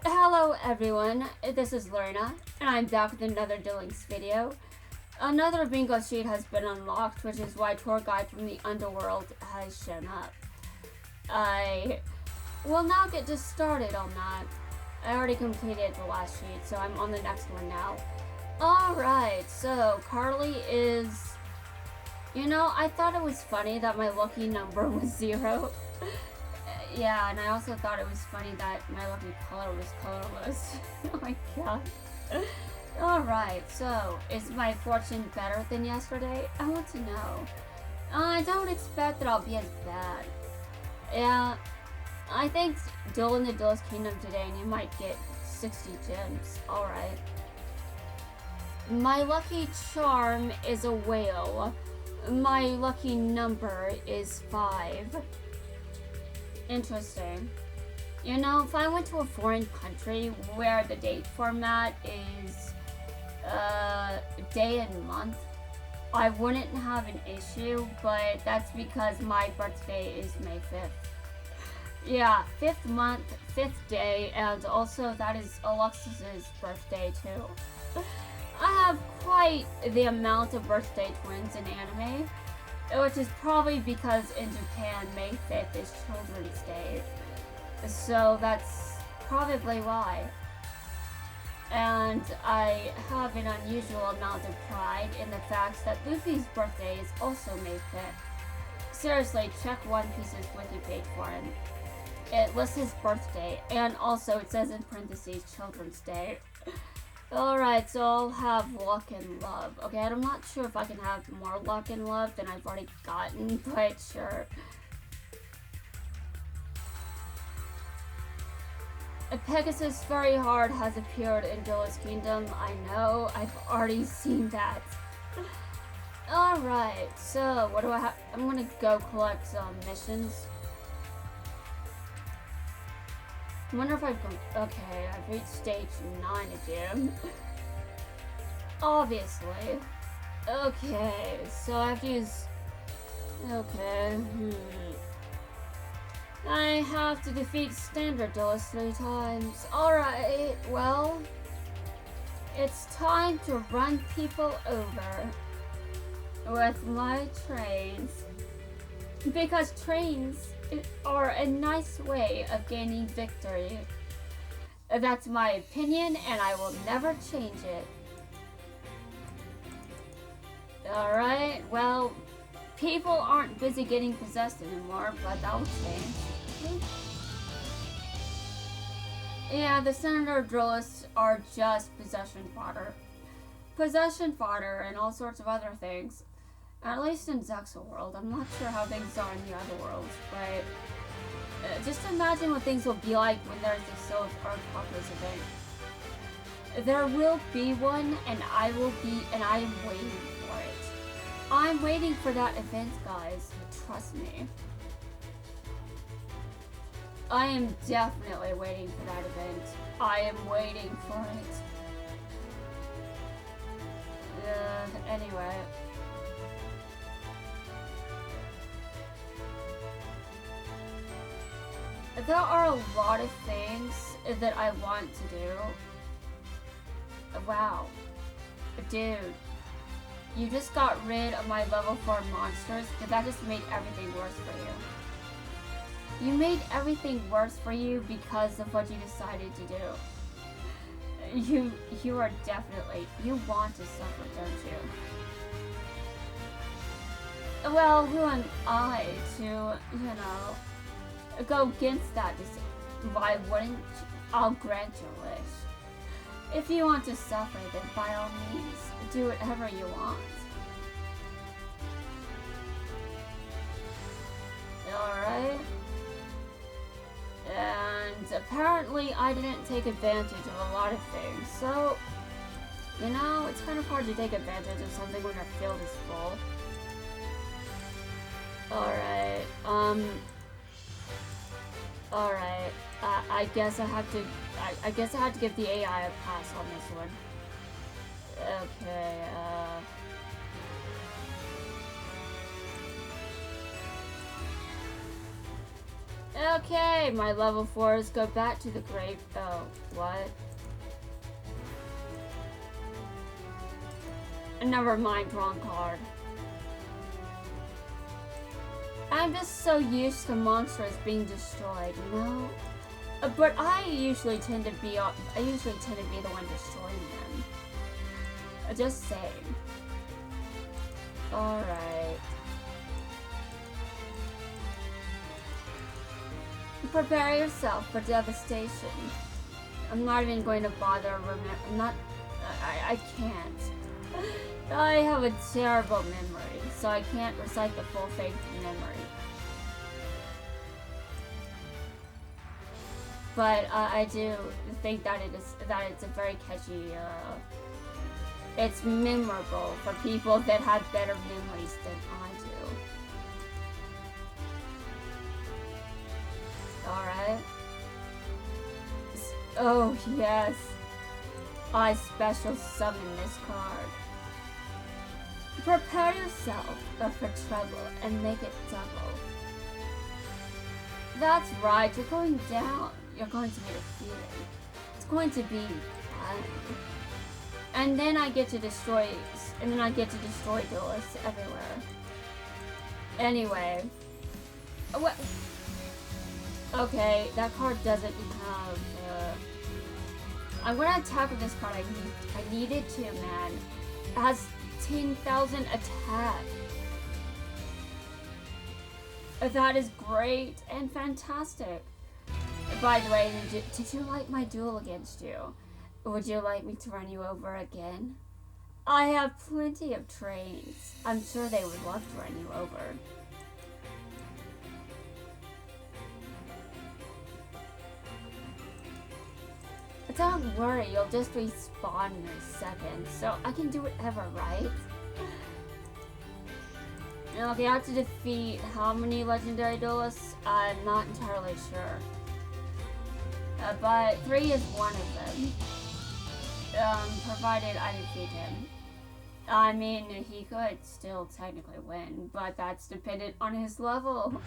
Hello everyone, this is Lorena, and I'm back with another Duelist video. Another bingo sheet has been unlocked, which is why Tour Guide from the Underworld has shown up. I will now get just started on that. I already completed the last sheet, so I'm on the next one now. Alright, so Carly is... You know, I thought it was funny that my lucky number was 0. Yeah, and I also thought it was funny that my lucky color was colorless. Oh my god. Alright, so, is my fortune better than yesterday? I want to know. I don't expect that I'll be as bad. Yeah, I think Duel in the Duelist Kingdom today and you might get 60 gems. Alright. My lucky charm is a whale. My lucky number is 5. Interesting. You know, if I went to a foreign country where the date format is day and month, I wouldn't have an issue, but that's because my birthday is May 5th. Yeah, 5th month, 5th day, and also that is Alexis's birthday too. I have quite the amount of birthday twins in anime, which is probably because in Japan, May 5th is Children's Day. So that's probably why. And I have an unusual amount of pride in the fact that Luffy's birthday is also May 5th. Seriously, check One Piece's wiki page for him. It lists his birthday, and also it says in parentheses, Children's Day. Alright, so I'll have luck and love. Okay, I'm not sure if I can have more luck and love than I've already gotten, but sure. A Pegasus very hard has appeared in Duelist Kingdom. I know, I've already seen that. Alright, so what do I have? I'm gonna go collect some missions. I wonder if I've gone... Okay, I've reached stage 9 again. Obviously. Okay, so I have to use... Okay, I have to defeat Standard Duelist 3 times. Alright, well... It's time to run people over with my trains. Because trains are a nice way of gaining victory. That's my opinion, and I will never change it. Alright, well, people aren't busy getting possessed anymore, but that will change. Yeah, the Senator Duelists are just possession fodder. Possession fodder and all sorts of other things. At least in Zexal World. I'm not sure how things are in the other worlds, but just imagine what things will be like when there's a Soul of Archpoppers event. There will be one, and I am waiting for it. I'm waiting for that event, guys. Trust me. I am definitely waiting for that event. I am waiting for it. Anyway. There are a lot of things that I want to do. Wow. Dude. You just got rid of my level 4 monsters, but that just made everything worse for you. You made everything worse for you because of what you decided to do. You are definitely... You want to suffer, don't you? Well, who am I to, you know... go against that. Why wouldn't I'll grant your wish. If you want to suffer, then by all means, do whatever you want. Alright. And apparently I didn't take advantage of a lot of things, so, you know, it's kind of hard to take advantage of something when your field is full. Alright, Alright, I guess I have to give the AI a pass on this one. Okay, Okay, my level 4s go back to the grave. Oh, what? Never mind, wrong card. I'm just so used to monsters being destroyed, you know? But I usually tend to be the one destroying them. Just saying. Alright. Prepare yourself for devastation. I'm not even going to bother I can't. I have a terrible memory, so I can't recite the full thing from memory. But I do think that it's a very catchy, it's memorable for people that have better memories than I do. Alright. Oh, yes. I special summon this card. Prepare yourself for trouble and make it double. That's right, you're going down. You're going to be defeated. It's going to be fun. And then I get to destroy Duelists everywhere. Anyway. What? Okay, that card doesn't have, I'm gonna attack with this card. I needed to, man. It has 10,000 attack. That is great and fantastic. By the way, did you like my duel against you? Would you like me to run you over again? I have plenty of trains. I'm sure they would love to run you over. But don't worry, you'll just respawn in a second, so I can do whatever, right? Okay, I have to defeat how many legendary duelists? I'm not entirely sure. But 3 is one of them. Provided I defeat him. I mean, he could still technically win, but that's dependent on his level.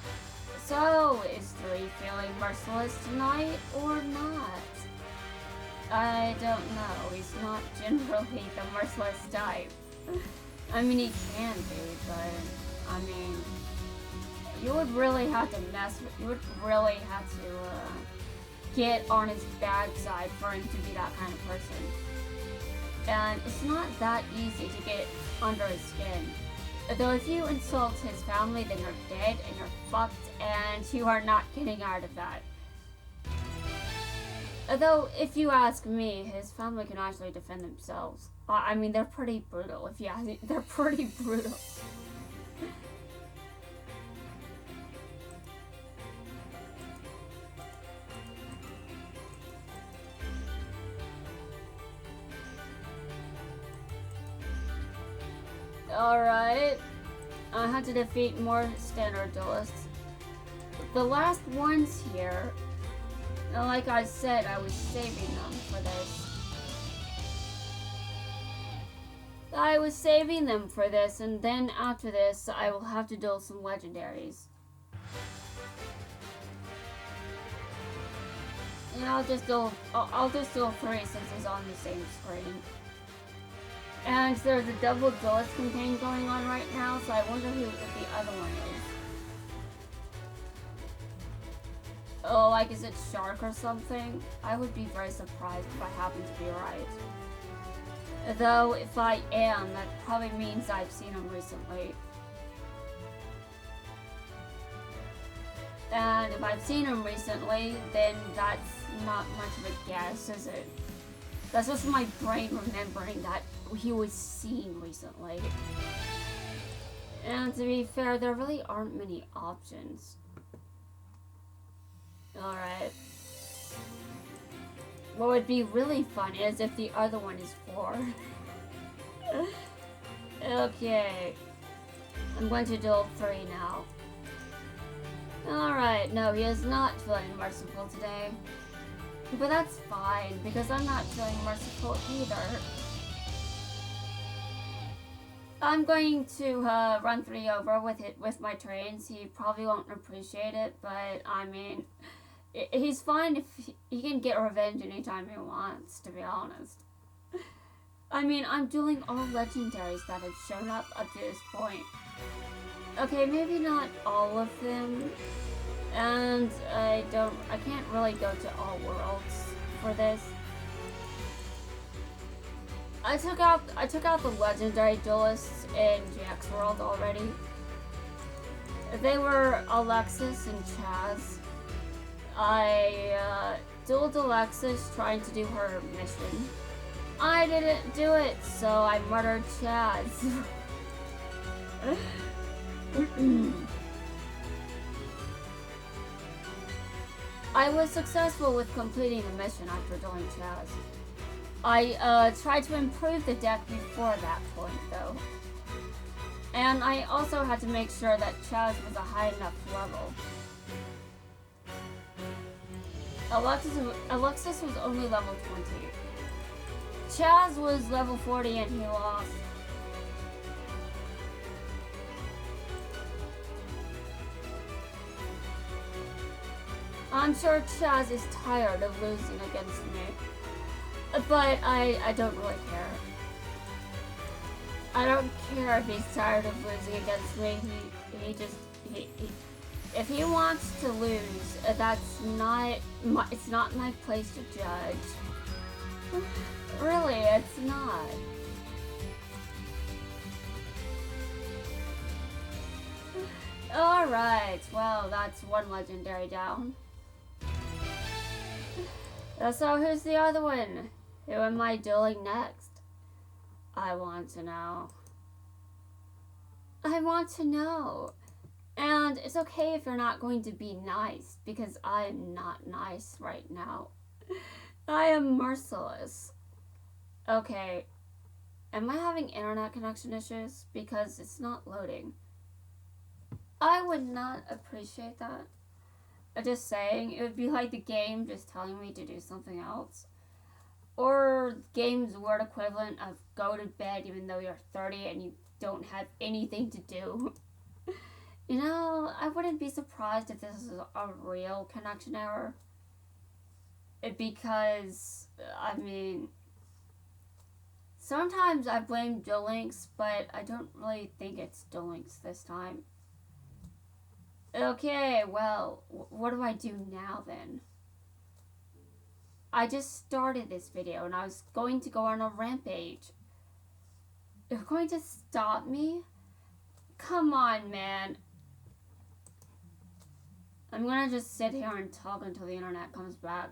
So, is 3 feeling merciless tonight or not? I don't know. He's not generally the merciless type. I mean, he can be, but I mean, you would really have to get on his bad side for him to be that kind of person. And it's not that easy to get under his skin. Though if you insult his family, then you're dead and you're fucked and you are not getting out of that. Although, if you ask me, his family can actually defend themselves. I mean, they're pretty brutal, if you ask me. They're pretty brutal. Alright. I had to defeat more standard duelists. The last ones here, like I said, I was saving them for this. And then after this, I will have to duel some legendaries. And I'll just duel 3 since it's on the same screen. And there's a double duelist campaign going on right now, so I wonder who the other one is. Oh, like, is it Shark or something? I would be very surprised if I happen to be right. Though, if I am, that probably means I've seen him recently. And if I've seen him recently, then that's not much of a guess, is it? That's just my brain remembering that he was seen recently. And to be fair, there really aren't many options. Alright. What would be really fun is if the other one is 4. Okay. I'm going to duel 3 now. Alright, no, he is not feeling merciful today. But that's fine, because I'm not feeling merciful either. I'm going to run 3 over with my trains. He probably won't appreciate it, but I mean, he's fine if he can get revenge anytime he wants, to be honest. I mean, I'm dueling all legendaries that have shown up to this point. Okay, maybe not all of them, and I can't really go to all worlds for this. I took out the legendary duelists in GX World already. They were Alexis and Chaz. I dueled Alexis trying to do her mission. I didn't do it, so I murdered Chaz. I was successful with completing the mission after dueling Chaz. I tried to improve the deck before that point, though. And I also had to make sure that Chaz was a high enough level. Alexis was only level 20. Chaz was level 40 and he lost. I'm sure Chaz is tired of losing against me. But I don't really care. I don't care if he's tired of losing against me. If he wants to lose, it's not my place to judge. Really, it's not. Alright, well, that's one legendary down. So who's the other one? Who am I dueling next? I want to know. I want to know. And it's okay if you're not going to be nice, because I'm not nice right now. I am merciless. Okay. Am I having internet connection issues? Because it's not loading. I would not appreciate that. Just saying, it would be like the game just telling me to do something else. Or game's word equivalent of go to bed even though you're 30 and you don't have anything to do. You know, I wouldn't be surprised if this is a real connection error. Because, I mean, sometimes I blame Duel Links, but I don't really think it's Duel Links this time. Okay, well, what do I do now then? I just started this video and I was going to go on a rampage. You're going to stop me? Come on, man. I'm gonna just sit here and talk until the internet comes back.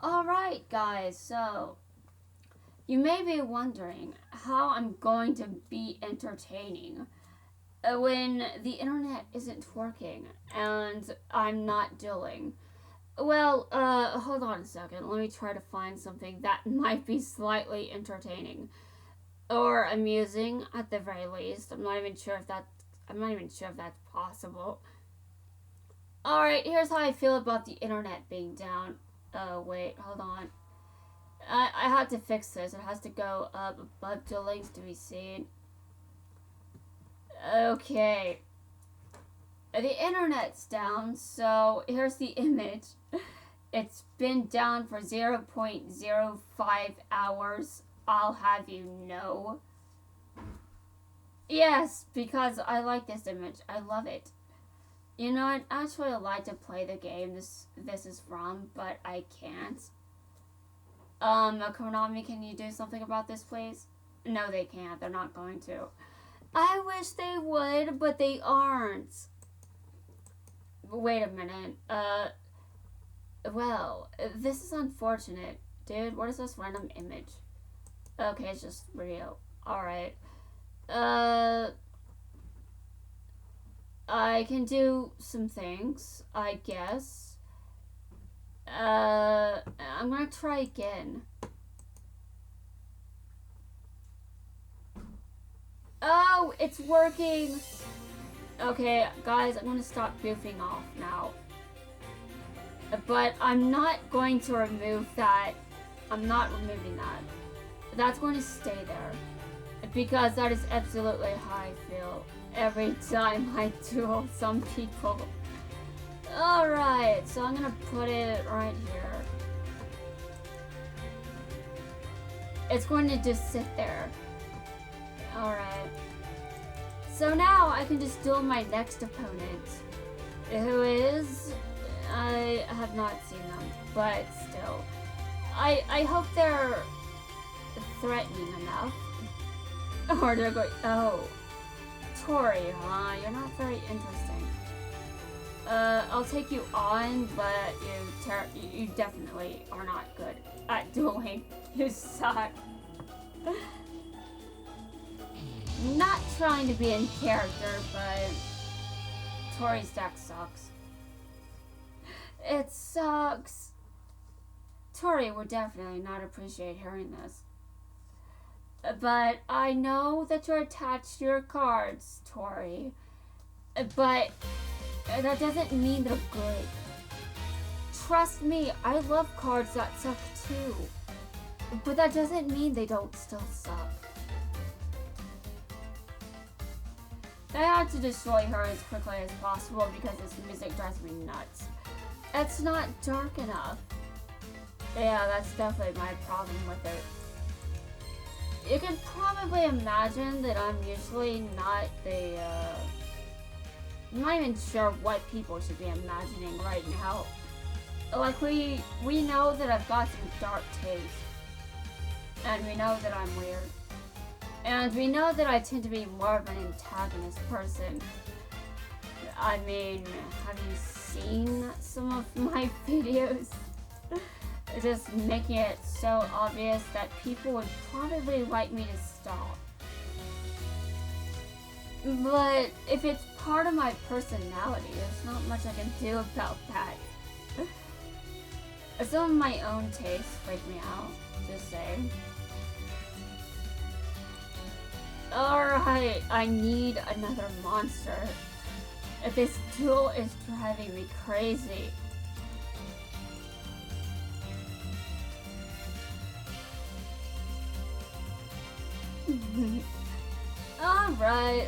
Alright, guys, so you may be wondering how I'm going to be entertaining when the internet isn't working and I'm not dueling. Well, hold on a second. Let me try to find something that might be slightly entertaining or amusing at the very least. I'm not even sure if that's possible. All right, here's how I feel about the internet being down. Wait, hold on. I had to fix this. It has to go up above the links to be seen. Okay. The internet's down, so here's the image. It's been down for 0.05 hours. I'll have you know. Yes, because I like this image. I love it. You know, I'd actually like to play the game this is from, but I can't. Konami, can you do something about this, please? No, they can't. They're not going to. I wish they would, but they aren't. Wait a minute. Well, this is unfortunate. Dude, what is this random image? Okay, it's just real. Alright. I can do some things, I guess. I'm gonna try again. Oh, it's working! Okay, guys, I'm gonna stop goofing off now. But I'm not going to remove that. I'm not removing that. That's going to stay there. Because that is absolutely how I feel every time I duel some people. Alright, so I'm gonna put it right here. It's going to just sit there. Alright. So now I can just duel my next opponent. Who is... I have not seen them, but still. I hope they're threatening enough. Or they're going... Oh. Tori, huh? You're not very interesting. I'll take you on, but you definitely are not good at dueling. You suck. Not trying to be in character, but Tori's deck sucks. It sucks. Tori would definitely not appreciate hearing this. But I know that you're attached to your cards, Tori. But that doesn't mean they're good. Trust me, I love cards that suck too. But that doesn't mean they don't still suck. I had to destroy her as quickly as possible because this music drives me nuts. It's not dark enough. Yeah, that's definitely my problem with it. You can probably imagine that I'm usually not the, I'm not even sure what people should be imagining right now. Like, we know that I've got some dark taste. And we know that I'm weird. And we know that I tend to be more of an antagonist person. I mean, have you seen some of my videos? Just making it so obvious that people would probably like me to stop. But if it's part of my personality, there's not much I can do about that. Some of my own tastes freak me out, just saying. Alright, I need another monster. This duel is driving me crazy.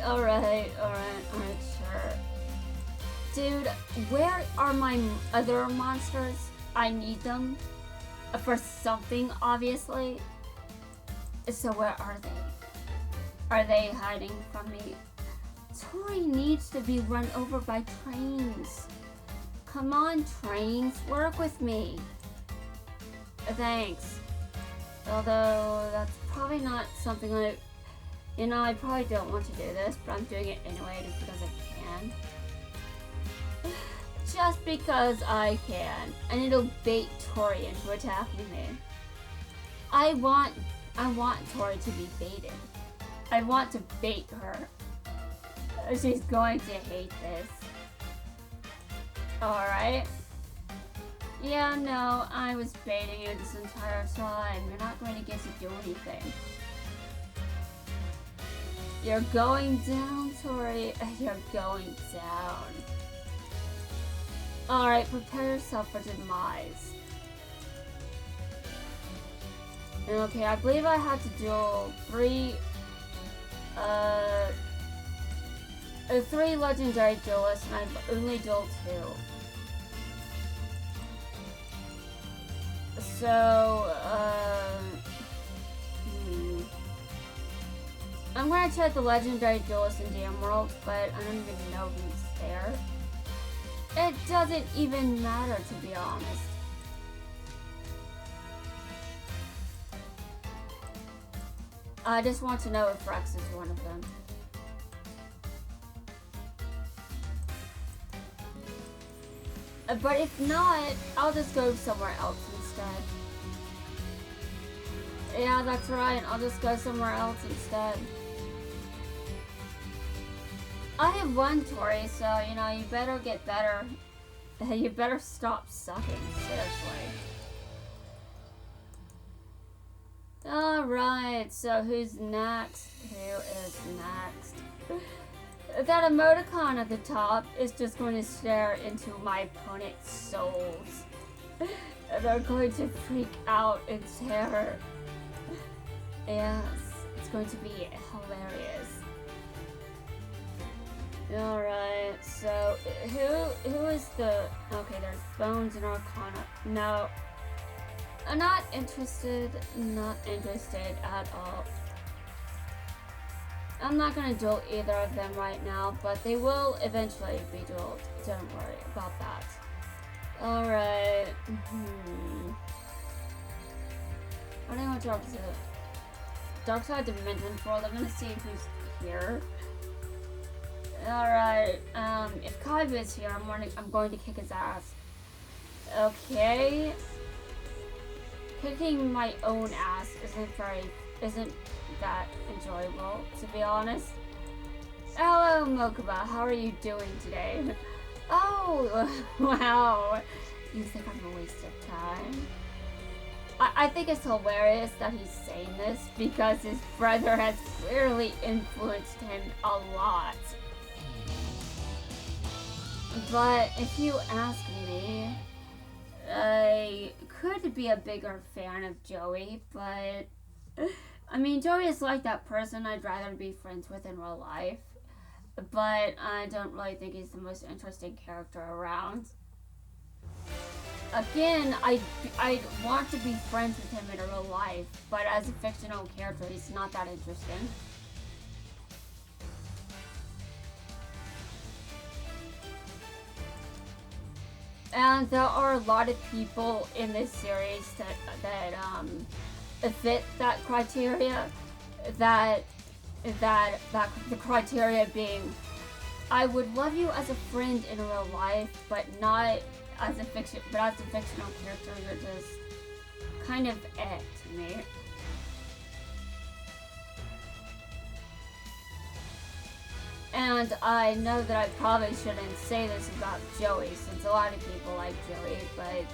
Alright, sure. Dude, where are my other monsters? I need them. For something, obviously. So where are they? Are they hiding from me? Tori needs to be run over by trains. Come on, trains, work with me. Thanks. Although, that's probably not something I... You know, I probably don't want to do this, but I'm doing it anyway just because I can. Just because I can. And it'll bait Tori into attacking me. I want Tori to be baited. I want to bait her. She's going to hate this. Alright. Yeah, no, I was baiting you this entire time. You're not going to get to do anything. You're going down, Tori. You're going down. Alright, prepare yourself for demise. Okay, I believe I had to duel three legendary duelists, and I've only dueled 2. So, I'm gonna try the legendary duelist in DM World, but I don't even know who's there. It doesn't even matter, to be honest. I just want to know if Rex is one of them. But if not, I'll just go somewhere else instead. Yeah, that's right. I'll just go somewhere else instead. I have won, Tori, so, you know, you better get better. You better stop sucking, seriously. Alright, so who's next? Who is next? That emoticon at the top is just going to stare into my opponent's souls. They're going to freak out in terror. Yes, It's going to be hilarious. Alright, so who is the... Okay, there's Bones and Arcana. No. I'm not interested at all. I'm not gonna duel either of them right now, but they will eventually be dueled. Don't worry about that. Alright. What do I want to talk to? Dark Side Dimension World. I'm gonna see who's here. Alright, if Kaiba is here, I'm going to kick his ass. Okay. Kicking my own ass isn't that enjoyable, to be honest. Hello, Mokuba. How are you doing today? Oh, wow. You think I'm a waste of time? I think it's hilarious that he's saying this because his brother has clearly influenced him a lot. But if you ask me, I could be a bigger fan of Joey, but I mean, Joey is like that person I'd rather be friends with in real life, but I don't really think he's the most interesting character around. Again, I want to be friends with him in real life, but as a fictional character, he's not that interesting. And there are a lot of people in this series that fit that criteria. That the criteria being, I would love you as a friend in real life, but not as a fictional character. You're just kind of to me. And I know that I probably shouldn't say this about Joey, since a lot of people like Joey, but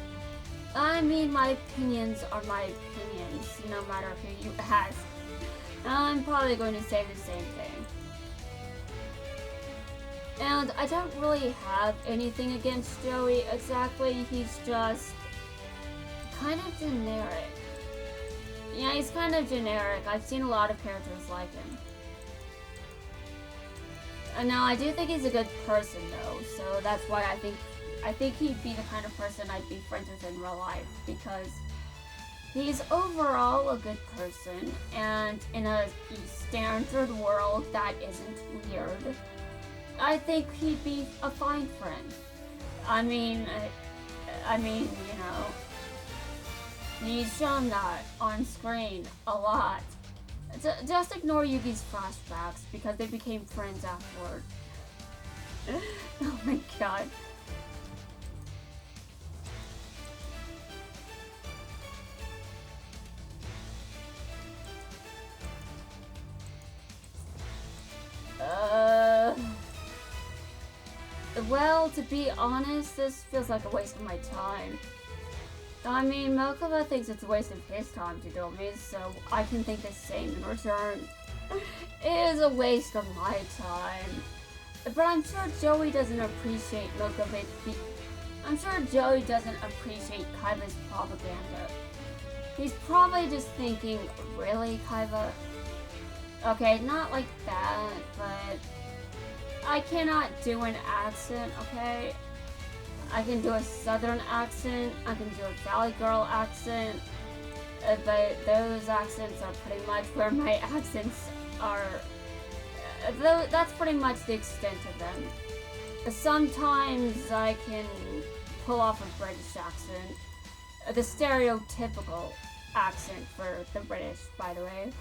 I mean, my opinions are my opinions, no matter who you ask. I'm probably going to say the same thing. And I don't really have anything against Joey exactly, he's just kind of generic. Yeah, he's kind of generic. I've seen a lot of characters like him. No, I do think he's a good person though, so that's why I think he'd be the kind of person I'd be friends with in real life, because he's overall a good person, and in a standard world that isn't weird, I think he'd be a fine friend. I mean, you know, he's shown that on screen a lot. Just ignore Yugi's flashbacks because they became friends afterward. Oh my god. Well, to be honest, this feels like a waste of my time. I mean, Mokuba thinks it's a waste of his time to duel me, so I can think the same in return. It is a waste of my time. But I'm sure Joey doesn't appreciate I'm sure Joey doesn't appreciate Kaiba's propaganda. He's probably just thinking, really, Kaiba? Okay, not like that, but I cannot do an accent, okay? I can do a southern accent, I can do a Valley Girl accent, but those accents are pretty much where my accents are. That's pretty much the extent of them. Sometimes I can pull off a British accent, the stereotypical accent for the British, by the way.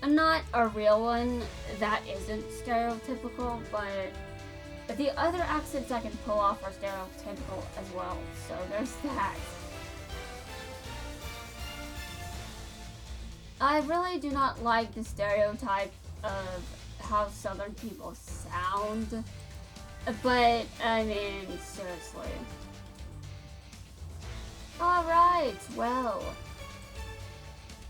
Not a real one that isn't stereotypical, but the other accents I can pull off are stereotypical as well, so there's that. I really do not like the stereotype of how Southern people sound, but I mean, seriously. Alright, well,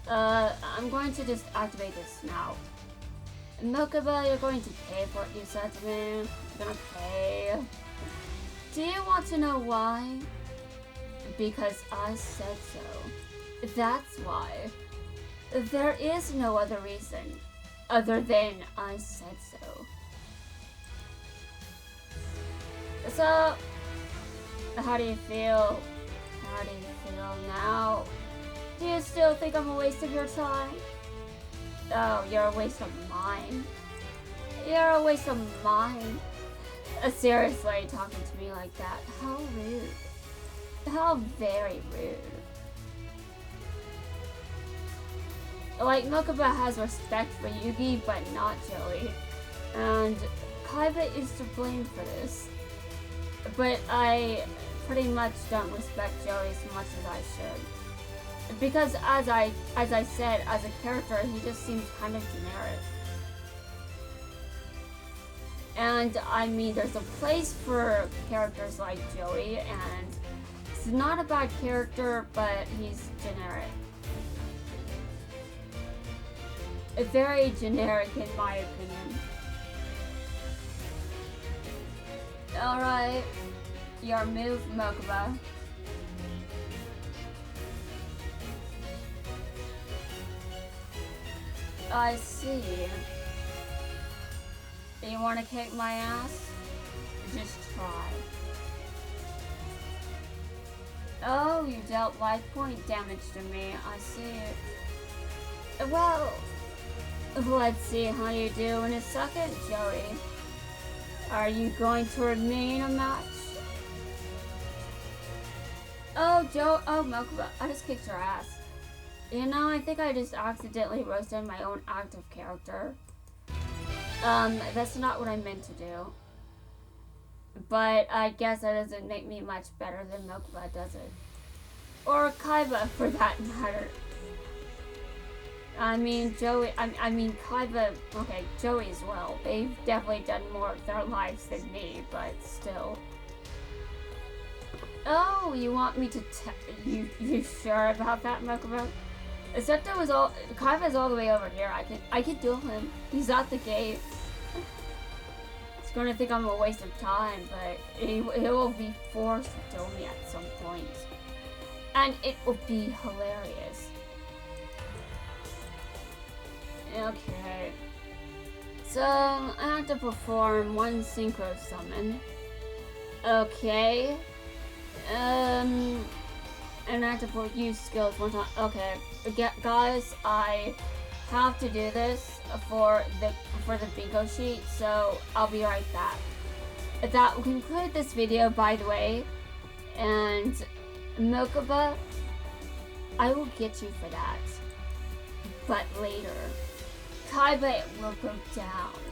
I'm going to just activate this now. Mokuba, you're going to pay for what you said to me. You're gonna pay. Do you want to know why? Because I said so. That's why. There is no other reason. other than I said so. So, how do you feel? How do you feel now? Do you still think I'm a waste of your time? Oh, you're a waste of mine. You're a waste of mine. Seriously, talking to me like that. How rude. How very rude. Like, Mokuba has respect for Yugi, but not Joey. And Kaiba is to blame for this. But I pretty much don't respect Joey as much as I should. Because as I said, as a character, he just seems kind of generic. And I mean, there's a place for characters like Joey, and he's not a bad character, but he's generic. Very generic in my opinion. Alright, your move, Mokuba. I see. You wanna kick my ass? Just try. Oh, you dealt life point damage to me. I see it. Well, let's see how you do in a second, Joey. Are you going to remain a match? Oh, Mokuba, I just kicked your ass. You know, I think I just accidentally roasted my own active character. That's not what I meant to do. But I guess that doesn't make me much better than Mokuba, does it? Or Kaiba, for that matter. I mean, Kaiba, okay, Joey as well. They've definitely done more of their lives than me, but still. Oh, you want me to you sure about that, Mokuba? Except Kaiba's all the way over here. I can duel him. He's at the gate. He's gonna think I'm a waste of time, but he will be forced to duel me at some point. And it will be hilarious. Okay. So, I have to perform one synchro summon. Okay. And I have to use skills one time. Okay. Guys, I have to do this for the bingo sheet, so I'll be right back. That will conclude this video, by the way. And Mokuba, I will get you for that. But later. Kaiba will go down.